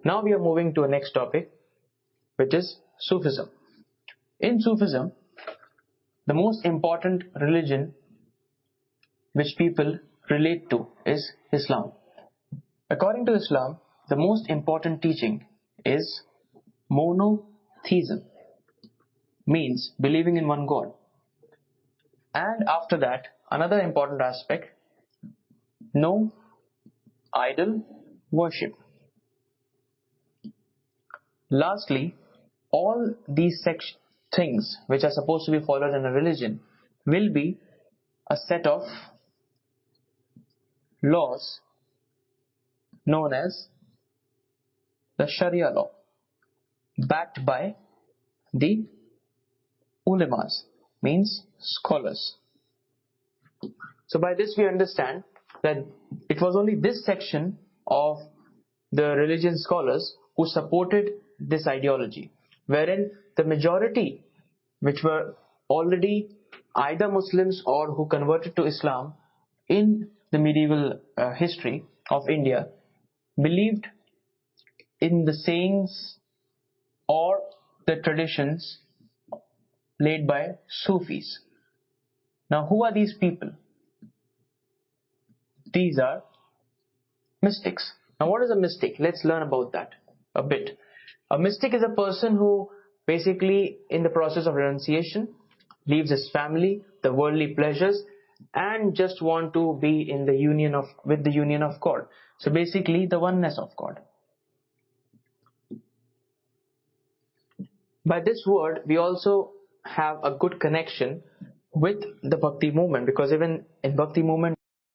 Now we are moving to a next topic, which is Sufism. In Sufism, the most important religion which people relate to is Islam. According to Islam, the most important teaching is monotheism, means believing in one God. And after that, another important aspect, no idol worship. Lastly, all these things which are supposed to be followed in a religion will be a set of laws known as the Sharia law, backed by the ulemas, means scholars. So by this we understand that it was only this section of the religion scholars who supported this ideology, wherein the majority, which were already either Muslims or who converted to Islam in the medieval history of India, believed in the sayings or the traditions laid by Sufis. Now, who are these people? These are mystics. Now, what is a mystic? Let's learn about that a bit. A mystic is a person who basically, in the process of renunciation, leaves his family, the worldly pleasures, and just want to be in the union with the union of God. So basically, the oneness of God. By this word, we also have a good connection with the Bhakti movement, because even in Bhakti movement,